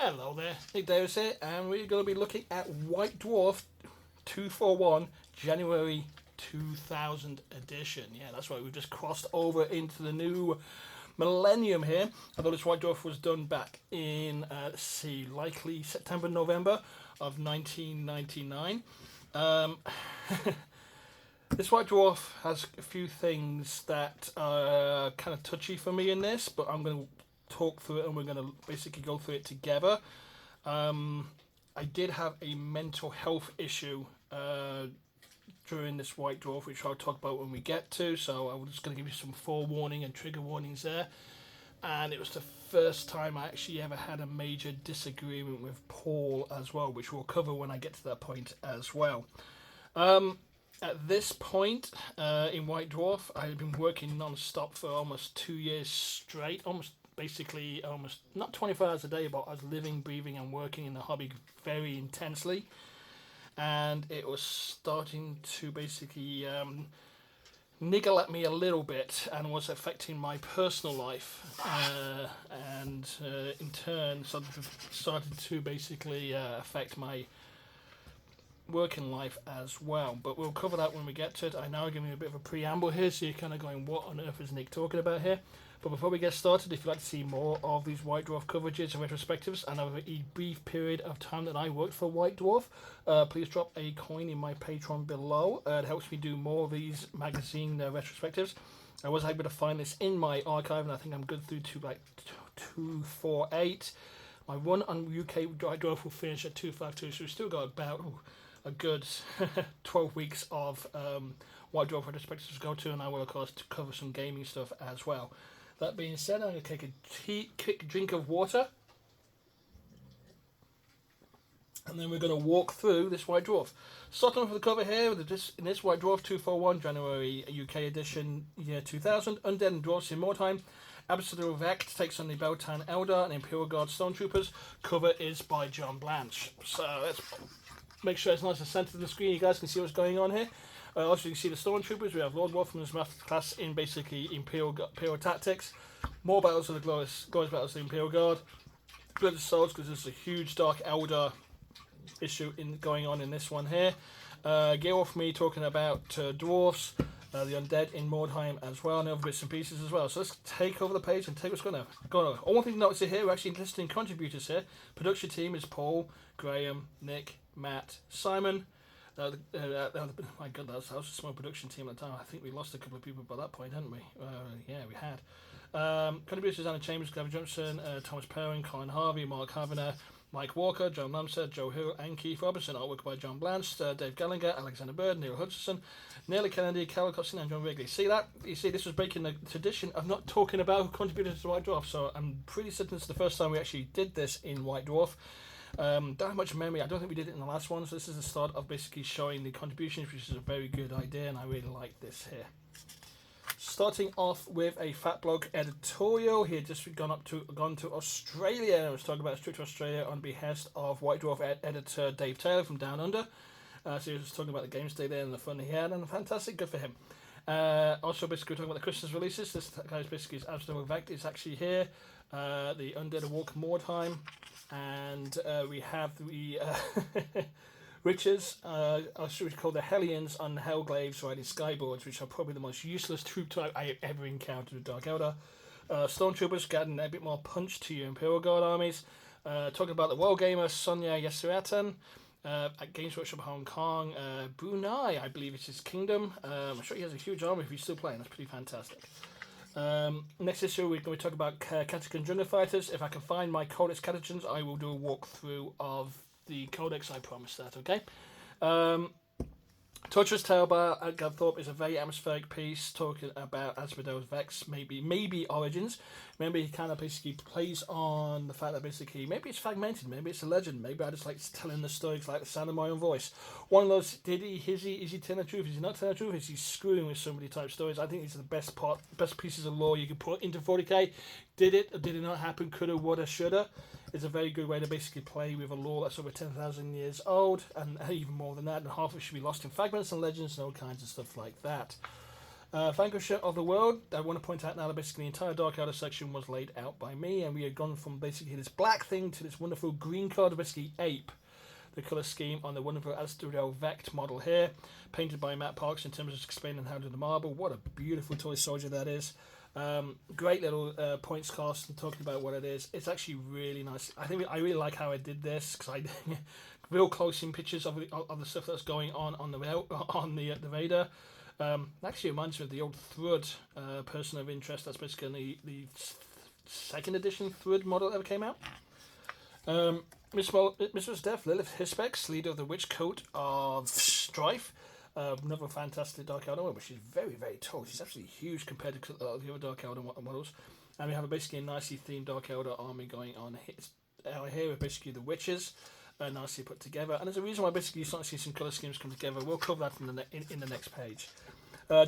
Hello there, Nick Davis here, and we're going to be looking at White Dwarf 241 January 2000 edition. Yeah, that's right, we've just crossed over into the new millennium here. Although this White Dwarf was done back in, let's see, likely September, November of 1999. This White Dwarf has a few things that are kind of touchy for me in this, but I'm going to talk through it and we're going to basically go through it together. I did have a mental health issue during this White Dwarf, which I'll talk about when we get to, so I'm just going to give you some forewarning and trigger warnings there. And it was the first time I actually ever had a major disagreement with Paul as well, which we'll cover when I get to that point as well. At this point in White Dwarf, I had been working non-stop for almost 2 years straight, almost not 24 hours a day, but I was living, breathing and working in the hobby very intensely, and it was starting to basically niggle at me a little bit and was affecting my personal life, and in turn started to basically affect my working life as well. But we'll cover that when we get to it. I now give you a bit of a preamble here, so you're kind of going, what on earth is Nick talking about here? But before we get started, if you'd like to see more of these White Dwarf coverages and retrospectives, and over a brief period of time that I worked for White Dwarf, please drop a coin in my Patreon below. It helps me do more of these magazine retrospectives. I was able to find this in my archive, and I think I'm good through to like 248. My run on UK White Dwarf will finish at 252, so we've still got about a good 12 weeks of White Dwarf retrospectives to go to, and I will of course cover some gaming stuff as well. That being said, I'm going to take a quick drink of water, and then we're going to walk through this White Dwarf. Starting off with the cover here, in this White Dwarf 241 January UK edition year 2000, Undead and Dwarfs in Mordheim. Asdrubael Vect takes on the Dark Eldar and Imperial Guard Storm Troopers. Cover is by John Blanche. So let's make sure it's nice and centered on the screen. You guys can see what's going on here. Also, you can see the Stormtroopers. We have Lord Wolfman's masterclass in basically Imperial tactics. More battles of the glorious battles of the Imperial Guard. Blood of Souls, because there's a huge Dark Eldar issue going on in this one here. Get off me talking about dwarfs, the undead in Mordheim as well, and other bits and pieces as well. So let's take over the page and take what's going on. One thing to notice here, we're actually interesting contributors here. Production team is Paul, Graham, Nick, Matt, Simon. My God, that was a small production team at the time. I think we lost a couple of people by that point, hadn't we? Yeah, we had. Contributors: Anna Chambers, Gavin Johnson, Thomas Perrin, Colin Harvey, Mark Havener, Mike Walker, John Lamser, Joe Hill, and Keith Robertson. Artwork by John Blanche, Dave Gallagher, Alexander Bird, Neil Hutchison, Nellie Kennedy, Carol Costin, and John Wrigley. See that? You see, this was breaking the tradition of not talking about who contributed to White Dwarf, so I'm pretty certain this is the first time we actually did this in White Dwarf. Don't have much memory. I don't think we did it in the last one, so this is the start of basically showing the contributions, which is a very good idea, and I really like this here. Starting off with a Fat Bloke editorial. He had just gone to Australia, and I was talking about his trip to Australia on behest of White Dwarf editor Dave Taylor from Down Under. So he was talking about the games day there and the fun he had, and fantastic, good for him. Also, basically talking about the Christmas releases. This guy's basically his Asdrubael Vect is actually here. The Undead Walk Mordheim, and we have the Riches, which we call the Hellions on Hellglaves riding Skyboards, which are probably the most useless troop type I have ever encountered with Dark Eldar. Stormtroopers, adding a bit more punch to your Imperial Guard armies. Talking about the World Gamer Sonia Yesuratan at Games Workshop Hong Kong. Brunei, I believe it's his kingdom. I'm sure he has a huge army if he's still playing. That's pretty fantastic. Next issue, we're going to talk about Catachan Jungle Fighters. If I can find my Codex Catachans, I will do a walkthrough of the Codex. I promise that, okay? Torturous Talebar at Gadthorpe is a very atmospheric piece talking about Asdrubael Vect's maybe origins. Remember, he kind of basically plays on the fact that basically maybe it's fragmented, maybe it's a legend, maybe I just like telling the stories like the sound of my own voice. One of those, is he telling the truth? Is he not telling the truth? Is he screwing with somebody type stories? I think these are the best pieces of lore you can put into 40k. Did it or did it not happen? Coulda, woulda, shoulda. It's a very good way to basically play with a lore that's over 10,000 years old, and even more than that, and half of it should be lost in fragments and legends and all kinds of stuff like that. Vanquisher of the World. I want to point out now that basically the entire Dark Eldar section was laid out by me, and we had gone from basically this black thing to this wonderful green card, basically ape the colour scheme on the wonderful Asdrubael Vect model here, painted by Matt Parks in terms of explaining how to do the marble. What a beautiful toy soldier that is. Great little points cost and talking about what it is. It's actually really nice. I really like how I did this because I real close in pictures of the stuff that's going on the Vader. Actually reminds me of the old Thrud person of interest. That's basically the second edition Thrud model that ever came out. Mistress Death, Lilith Hispex, leader of the Witch Coat of Strife. Another fantastic Dark Eldar, but she's very, very tall. She's absolutely huge compared to the other Dark Eldar models. And we have basically a nicely themed Dark Eldar army going on here with basically the witches, nicely put together. And there's a reason why basically you start to see some colour schemes come together. We'll cover that in the next page.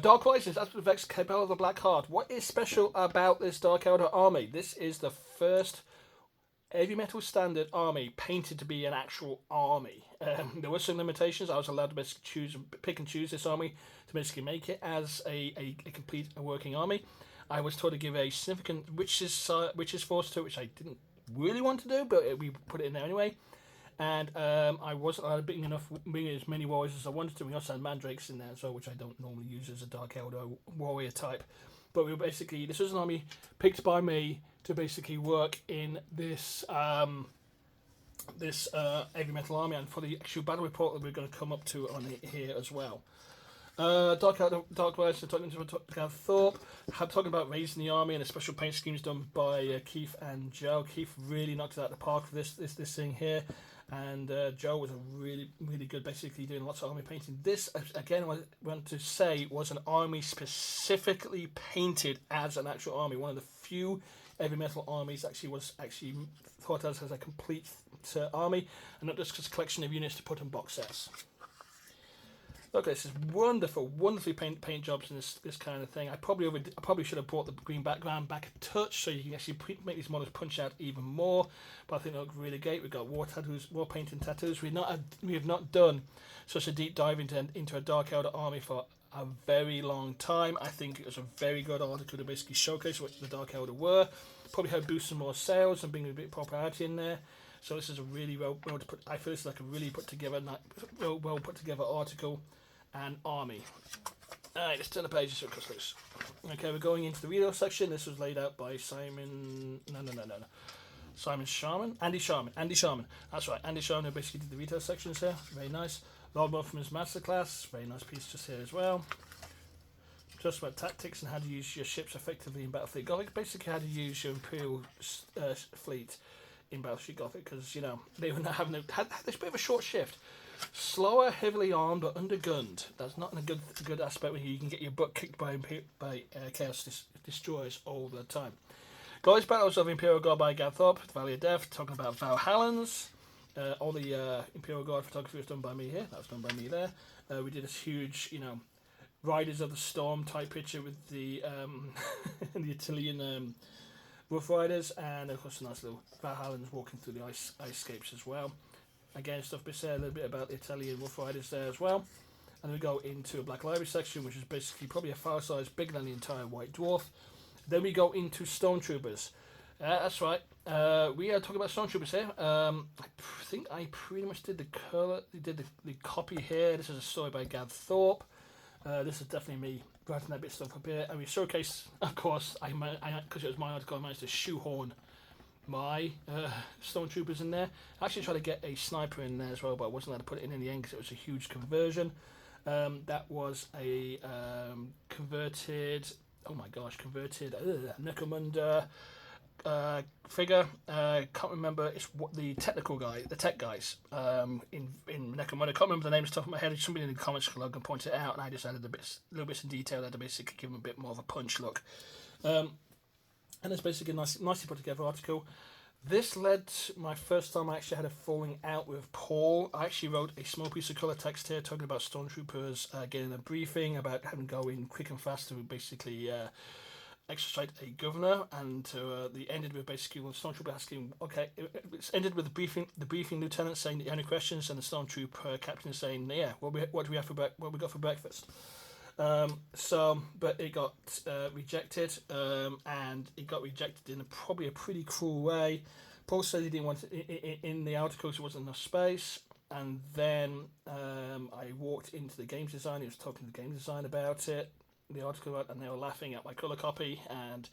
Dark Horizons, Asdrubael Vect's Cabal of the Black Heart. What is special about this Dark Eldar army? This is the first heavy metal standard army painted to be an actual army. There were some limitations. I was allowed to basically pick and choose this army to basically make it as a complete working army. I was told to give a significant witches force to it, which I didn't really want to do, but we put it in there anyway. And I wasn't allowed to bring as many warriors as I wanted to. We also had mandrakes in there as well, which I don't normally use as a Dark Eldar warrior type. But this was an army picked by me to basically work in this heavy metal army, and for the actual battle report that we're going to come up to on here as well. Dark Rise, talking to Thorpe, talking about raising the army and the special paint schemes done by Keith and Joe. Keith really knocked it out of the park for this thing here, and Joe was a really, really good, basically doing lots of army painting. This, again, I want to say, was an army specifically painted as an actual army. One of the few heavy metal armies was thought as a complete army, and not just a collection of units to put in box sets. Look, this is wonderfully paint jobs in this kind of thing. I probably should have brought the green background back a touch so you can actually make these models punch out even more. But I think they look really great. We've got war painting tattoos. We have not done such a deep dive into a Dark Eldar army for a very long time. I think it was a very good article to basically showcase what the Dark Eldar were. Probably help boost some more sales and bring a bit of popularity in there. So this is a really well to put. I feel it's like a really put together article and army. Alright, let's turn the pages so it cuts loose. Okay, we're going into the video section. This was laid out by Simon Sharman. Andy Sharman. That's right, Andy Sharman, who basically did the retail sections here. Very nice. Lord Wolfman's Masterclass. Very nice piece just here as well. Just about tactics and how to use your ships effectively in Battlefleet Gothic. Basically how to use your Imperial fleet in Battlefleet Gothic, because, they were not had this bit of a short shift. Slower, heavily armed, but undergunned. That's not a good aspect when you can get your butt kicked by Chaos Destroyers all the time. Glorious Battles of Imperial Guard by Gareth Thorpe, Valley of Death, talking about Valhallans. All the Imperial Guard photography was done by me here. That was done by me there. We did this huge, Riders of the Storm type picture with the the Italian Rough Riders, and of course a nice little Valhallans walking through the ice scapes as well. Again, stuff bits there, a little bit about the Italian Rough Riders there as well. And then we go into a Black Library section, which is basically probably a file size bigger than the entire White Dwarf. Then we go into Storm Troopers. That's right. We are talking about Storm Troopers here. I think I pretty much did the copy here. This is a story by Gareth Thorpe. This is definitely me writing that bit of stuff up here. And we showcase, of course, because it was my article, I managed to shoehorn my Stormtroopers in there. I actually tried to get a sniper in there as well, but I wasn't allowed to put it in the end because it was a huge conversion. That was a converted Necromunda figure. Can't remember. It's what the tech guys in Necromunda. I can't remember the name off the top of my head. Somebody in the comments can point it out, and I just added little bits of detail there to basically give them a bit more of a punch look. And it's basically a nicely put together article. This led to my first time I actually had a falling out with Paul. I actually wrote a small piece of colour text here talking about Stormtroopers getting a briefing about having to go in quick and fast to basically extradite a governor, and the ended with basically the Stormtrooper asking, it's ended with the briefing lieutenant saying any questions, and the Stormtrooper captain saying, what do we got for breakfast? But it got rejected, and it got rejected in probably a pretty cruel way. Paul said he didn't want it in the articles, there wasn't enough space. And then I walked into the games design. He was talking to the games design about it, the article, and they were laughing at my colour copy, and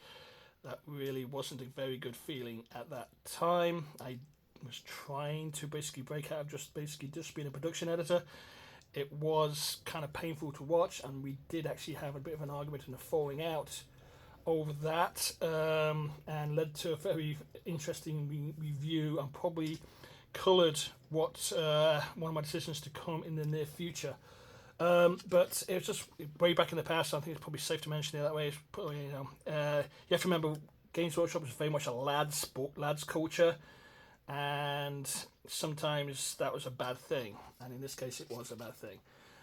that really wasn't a very good feeling at that time. I was trying to basically break out of just being a production editor. It was kind of painful to watch, and we did actually have a bit of an argument and a falling out over that, and led to a very interesting review, and probably coloured what one of my decisions to come in the near future. But it was just way back in the past. So I think it's probably safe to mention it that way. It's probably, you have to remember, Games Workshop is very much a lads culture, and sometimes that was a bad thing, and in this case it was a bad thing.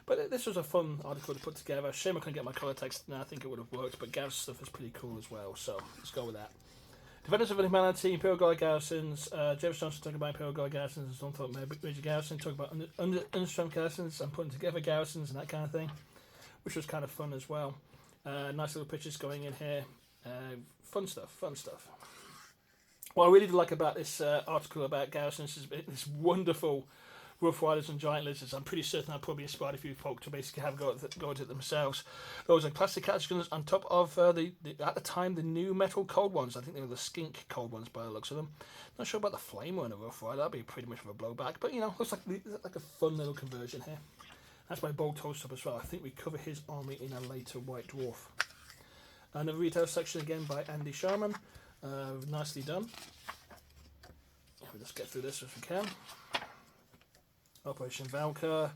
But this was a fun article to put together. Shame I couldn't get my colour text, and I think it would have worked, but Gav's stuff is pretty cool as well, so let's go with that. Defenders of Humanity, Imperial Guard Garrisons. James Johnson talking about Imperial Guard Garrisons, as Don thought Major Garrison, talking about understrength garrisons and putting together garrisons and that kind of thing, which was kind of fun as well. Nice little pictures going in here. Fun stuff. What I really like about this article about garrisons is this wonderful Rough Riders and Giant Lizards. I'm pretty certain I probably inspired a few folk to basically have go at it themselves. Those are classic catchguns on top of at the time the new metal cold ones. I think they were the skink cold ones by the looks of them. Not sure about the flamer and a Rough Rider. That'd be pretty much of a blowback, but looks like a fun little conversion here. That's my bold toast up as well. I think we cover his army in a later White Dwarf. And the retail section again by Andy Sharman. Nicely done. We'll just get through this if we can. Operation Valka.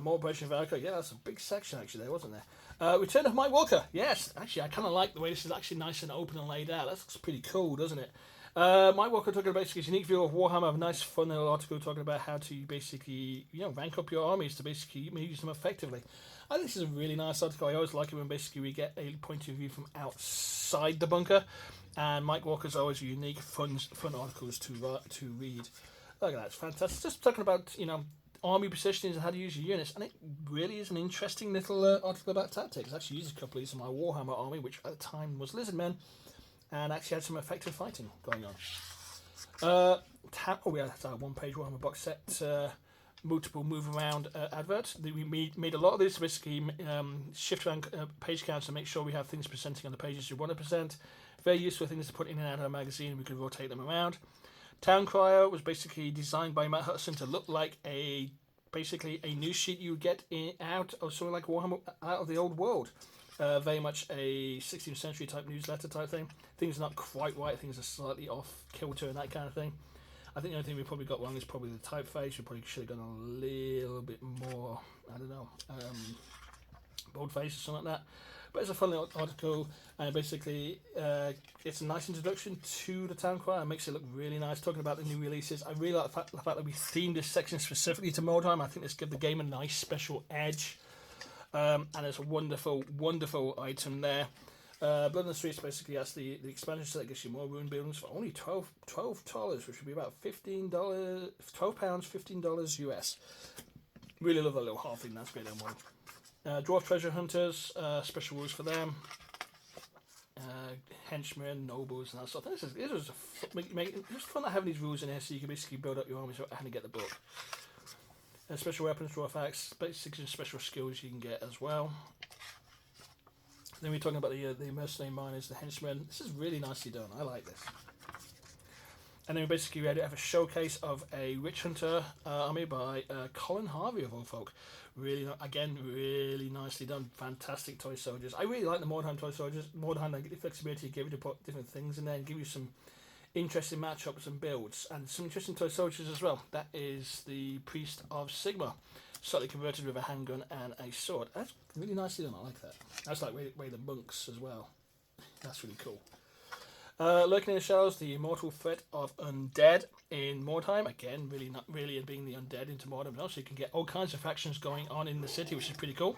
More Operation Valka. Yeah, that's a big section actually there, wasn't there? Return of Mike Walker. Yes, actually, I kind of like the way this is actually nice and open and laid out. That looks pretty cool, doesn't it? Mike Walker talking about basically his unique view of Warhammer. A nice, fun little article talking about how to basically, rank up your armies to basically use them effectively. I think this is a really nice article. I always like it when basically we get a point of view from outside the bunker. And Mike Walker's always unique, fun articles to read. Look at that, it's fantastic. Just talking about, army positionings and how to use your units. And it really is an interesting little article about tactics. I actually used a couple of these in my Warhammer army, which at the time was Lizardmen, and actually had some effective fighting going on. We had a one-page Warhammer box set, multiple move-around advert. We made a lot of this to basically shift around page counts to make sure we have things presenting on the pages we want to present. Very useful things to put in and out of a magazine. We could rotate them around. Town Crier was basically designed by Matt Hudson to look like basically a news sheet you would get out of something like Warhammer out of the old world. Very much a 16th century type newsletter type thing. Things are not quite right, things are slightly off kilter and that kind of thing. I think the only thing we probably got wrong is probably the typeface. We probably should have gone a little bit more, I don't know, boldface or something like that. But it's a fun little article, and basically it's a nice introduction to the Town Crier. It makes it look really nice, talking about the new releases. I really like the fact that we themed this section specifically to Mordheim. I think this gives the game a nice special edge, and it's a wonderful, wonderful item there. Blood in the Streets basically has the expansion set that gives you more rune buildings for only $12, which would be about £12, $15 US. Really love that little halfling. That's great. One. Dwarf Treasure Hunters, special rules for them. Henchmen, nobles, and that sort of thing. It was fun to have these rules in here so you can basically build up your armies without having to get the book. Special weapons, dwarf axe, basically special skills you can get as well. Then we're talking about the mercenary miners, the henchmen. This is really nicely done. I like this. And then basically we had a showcase of a Witch Hunter army by Colin Harvey of all folk. Really nicely done. Fantastic toy soldiers. I really like the Mordheim toy soldiers. Mordheim, they get the flexibility to give you to put different things in there and give you some interesting matchups and builds. And some interesting toy soldiers as well. That is the Priest of Sigma. Slightly converted with a handgun and a sword. That's really nicely done. I like that. That's like way the monks as well. That's really cool. Lurking in the Shadows, the immortal threat of undead in Mordheim. Again, really being the undead into Mordheim. So you can get all kinds of factions going on in the city, which is pretty cool.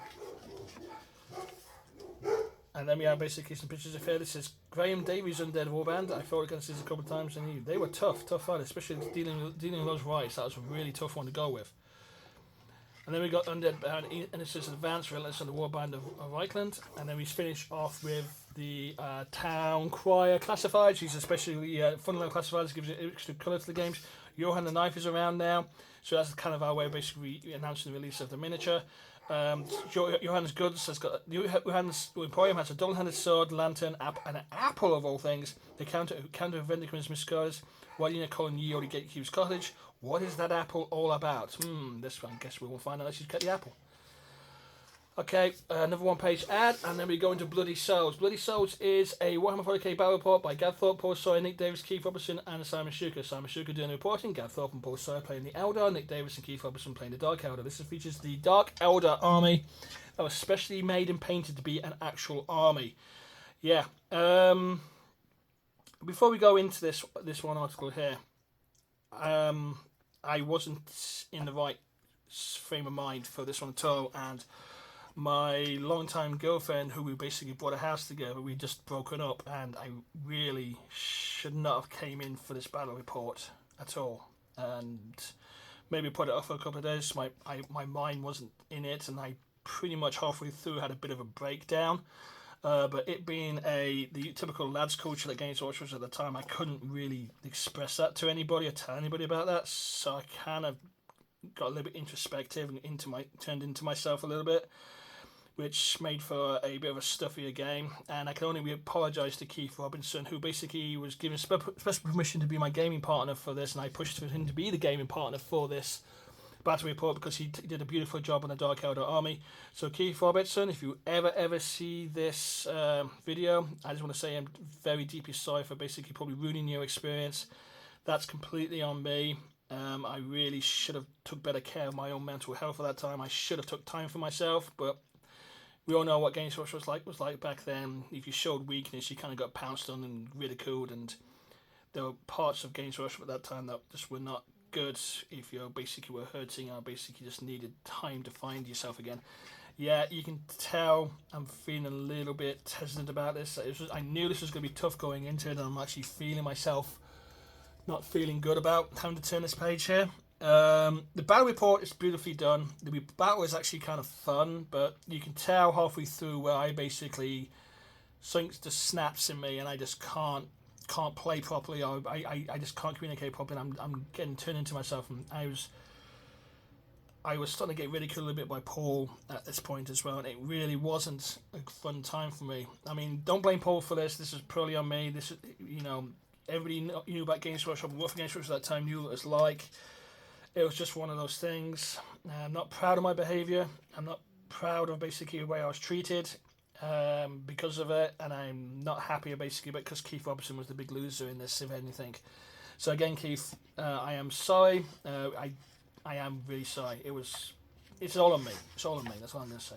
And then we have basically some pictures of here. This is Graham Davies' Undead Warband. I fought against these a couple of times, and they were tough fighters, especially dealing with those rights. That was a really tough one to go with. And then we got Undead Baron, and it says Advanced Relentless on the Warband of Reichland. And then we finish off with the Town Crier Classified. She's especially fun little classified, gives it extra colour to the games. Johan the Knife is around now, so that's kind of our way of basically announcing the release of the miniature. Johan's Goods has got Johan's Emporium has a double-handed sword, lantern, and an apple of all things. They counter Vendicum's Miscars. Why do you call Yeo to Gatekeeper's Cottage? What is that apple all about? This one, I guess we will find out. She's got the apple. Okay, another one-page ad, and then we go into Bloody Souls. Bloody Souls is a Warhammer 40k battle report by Gav Thorpe, Paul Sawyer, Nick Davis, Keith Robertson, and Simon Shuker. Simon Shuker doing the reporting, Gav Thorpe and Paul Sawyer playing the Eldar, Nick Davis and Keith Robertson playing the Dark Eldar. This features the Dark Eldar army that was specially made and painted to be an actual army. Yeah. Before we go into this one article here, I wasn't in the right frame of mind for this one at all, and my long-time girlfriend, who we basically bought a house together, we just broken up, and I really should not have came in for this battle report at all, and maybe put it off for a couple of days. My mind wasn't in it, and I pretty much halfway through had a bit of a breakdown. But it being the typical lads culture that Games Watch was at the time, I couldn't really express that to anybody or tell anybody about that, so I kind of got a little bit introspective and turned into myself a little bit, which made for a bit of a stuffier game. And I can only apologise to Keith Robinson, who basically was given special permission to be my gaming partner for this, and I pushed for him to be the gaming partner for this battle report because he did a beautiful job on the Dark Eldar army. So Keith Robertson, if you ever see this video, I just want to say I'm very deeply sorry for basically probably ruining your experience. That's completely on me. I really should have took better care of my own mental health at that time. I should have took time for myself, but we all know what Games Workshop was like back then. If you showed weakness, you kind of got pounced on and ridiculed, and there were parts of Games Workshop at that time that just were not good. If you basically were hurting or basically just needed time to find yourself again. Yeah, you can tell I'm feeling a little bit hesitant about this. I knew this was going to be tough going into it, and I'm actually feeling myself not feeling good about having to turn this page here. The battle report is beautifully done. The battle is actually kind of fun, but you can tell halfway through where I basically something just snaps in me and I just can't play properly. I just can't communicate properly. I'm getting turned into myself, and I was starting to get ridiculed a bit by Paul at this point as well, and it really wasn't a fun time for me. I mean, don't blame Paul for this. This is purely on me. This is, everybody knew about Games Workshop and Wolf Games Workshop at that time, knew what it was like. It was just one of those things. I'm not proud of my behaviour. I'm not proud of basically the way I was treated because of it, and I'm not happy basically because Keith Robertson was the big loser in this, if anything. So again, Keith, I am sorry. I am really sorry. It's all on me. It's all on me. That's all I'm going to say.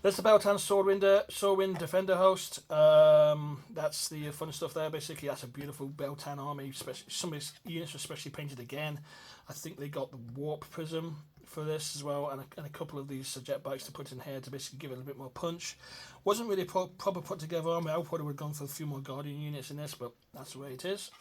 That's the Beltan Swordwind Defender host. That's the fun stuff there. Basically, that's a beautiful Beltan army. Some of his units were specially painted again. I think they got the Warp Prism for this as well, and a couple of these jet bikes to put in here to basically give it a bit more punch. Wasn't really a proper put together army. I probably would have gone for a few more Guardian units in this, but that's the way it is.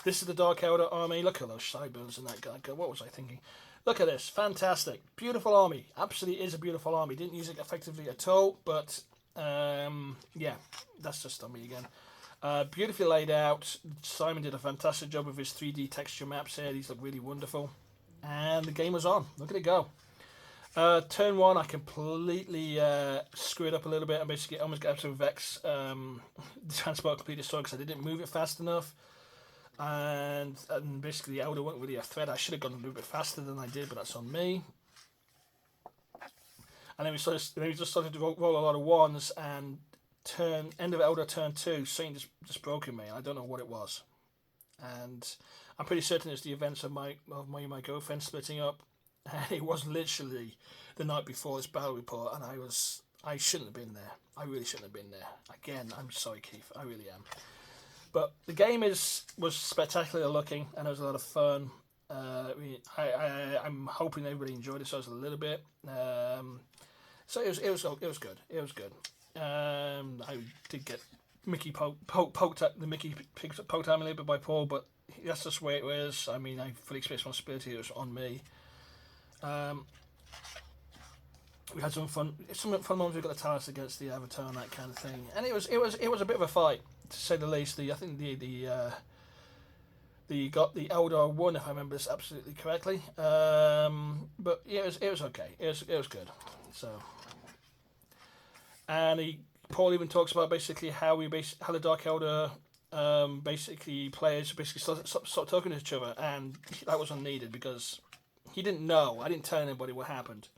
This is the Dark Eldar army. Look at those sideburns and that guy. What was I thinking? Look at this. Fantastic. Beautiful army. Absolutely is a beautiful army. Didn't use it effectively at all, but yeah, that's just on me again. Beautifully laid out. Simon did a fantastic job with his 3D texture maps here. These look really wonderful. And the game was on. Look at it go. Turn one, I completely screwed up a little bit. I basically almost got Asdrubael Vect's transport completely destroyed because I didn't move it fast enough. And basically the Elder wasn't really a threat. I should have gone a little bit faster than I did, but that's on me. And then we just started to roll a lot of ones, and end of Elder turn 2, something just broke in me. I don't know what it was. And I'm pretty certain it's the events of my girlfriend splitting up. And it was literally the night before this battle report, and I shouldn't have been there. I really shouldn't have been there. Again, I'm sorry, Keith. I really am. But the game was spectacular looking, and it was a lot of fun. I'm hoping everybody enjoyed it, a little bit. So it was good. It was good. I did get Mickey poked at a little bit by Paul, but that's just the way it was. I mean, I fully expect responsibility. It was on me. We had some fun moments. We got the Talus against the Avatar and that kind of thing, and it was a bit of a fight, to say the least. I think the Eldar won, if I remember this absolutely correctly. But yeah, it was okay. It was good. So, and Paul even talks about basically how the Dark Eldar basically players basically start talking to each other, and that was unneeded because he didn't know. I didn't tell anybody what happened,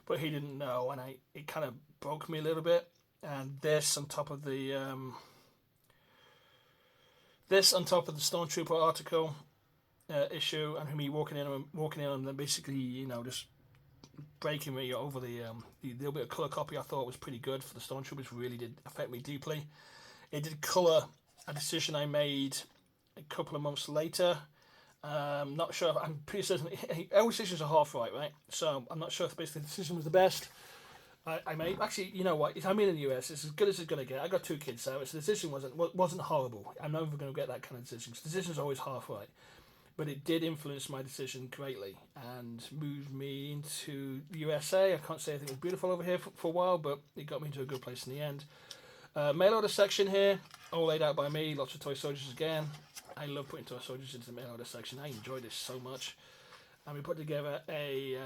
but he didn't know, and it kind of broke me a little bit. And this on top of the Stormtrooper article issue, and me walking in and then basically just breaking me over the little bit of colour copy I thought was pretty good for the Stormtroopers. Really did affect me deeply. It did colour a decision I made a couple of months later. Not sure. I'm pretty certain. All decisions are half right? So I'm not sure if basically the decision was the best. I made actually. You know what? I'm in the US. It's as good as it's going to get. I got 2 kids, so the decision wasn't horrible. I'm never going to get that kind of decision. The decision's always half right, but it did influence my decision greatly and moved me into the USA. I can't say anything was beautiful over here for a while, but it got me into a good place in the end. Mail order section here, all laid out by me. Lots of toy soldiers again. I love putting toy soldiers into the mail order section. I enjoy this so much. And we put together a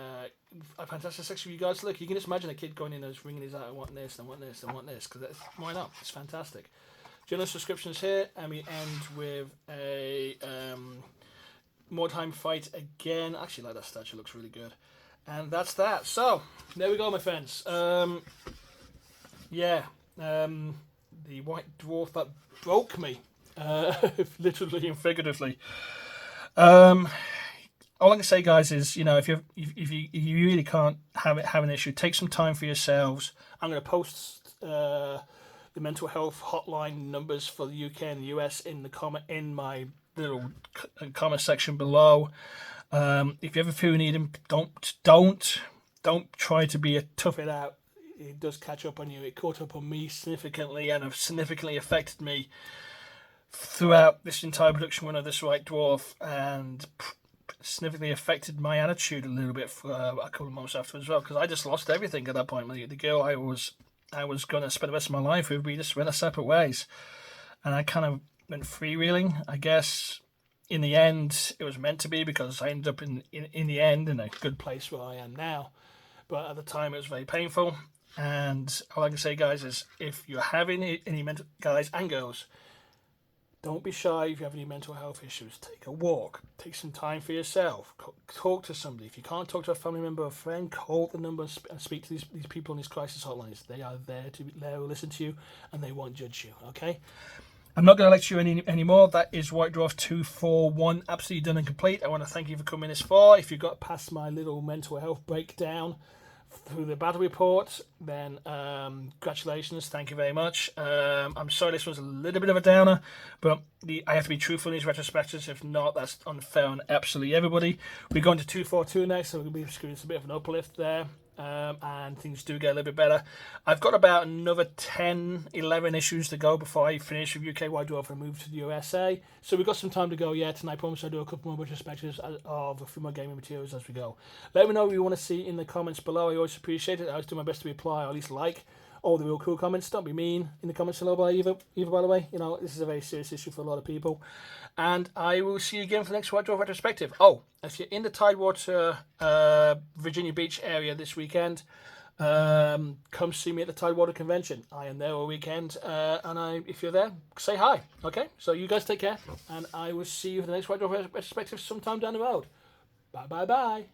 fantastic section for you guys to look. You can just imagine a kid going in and just ringing his out, I want this, I want this, I want this. Because why not? It's fantastic. Journal subscriptions here, and we end with a Mordheim fight again. I actually like that statue, looks really good. And that's that. So, there we go, my friends. The White Dwarf that broke me, literally and figuratively. All I can say, guys, is if you really can't have an issue, take some time for yourselves. I'm going to post the mental health hotline numbers for the UK and the US in my little comment section below. If you ever feel you need them, don't try to be a tough it out. It does catch up on you. It caught up on me significantly, and have significantly affected me throughout this entire production run of this White Dwarf, and significantly affected my attitude a little bit for a couple of months after as well, because I just lost everything at that point. The girl I was going to spend the rest of my life with, we just went our separate ways, and I kind of went freewheeling. I guess in the end it was meant to be, because I ended up in the end in a good place where I am now. But at the time it was very painful, and all I can say, guys, is if you're having any mental, guys and girls, don't be shy. If you have any mental health issues, take a walk. Take some time for yourself. Talk to somebody. If you can't talk to a family member or a friend, call the number and speak to these people on these crisis hotlines. They are there to listen to you, and they won't judge you, okay? I'm not going to lecture you anymore. That is White Dwarf 241, absolutely done and complete. I want to thank you for coming this far. If you got past my little mental health breakdown through the battle report, then congratulations, thank you very much. I'm sorry this was a little bit of a downer, but I have to be truthful in these retrospectives. If not, that's unfair on absolutely everybody. We're going to 242 next, so we're going to be experiencing a bit of an uplift there, and things do get a little bit better. I've got about another 10, 11 issues to go before I finish with UK White Dwarf and move to the USA. So we've got some time to go yet, and I promise I'll do a couple more retrospectives of a few more gaming materials as we go. Let me know what you want to see in the comments below. I always appreciate it. I always do my best to reply, or at least like all the real cool comments. Don't be mean in the comments below either, by the way. This is a very serious issue for a lot of people. And I will see you again for the next White Dwarf retrospective. Oh, if you're in the Tidewater, Virginia Beach area this weekend, come see me at the Tidewater Convention. I am there all weekend, and if you're there, say hi. Okay, so you guys take care, and I will see you for the next White Dwarf retrospective sometime down the road. Bye.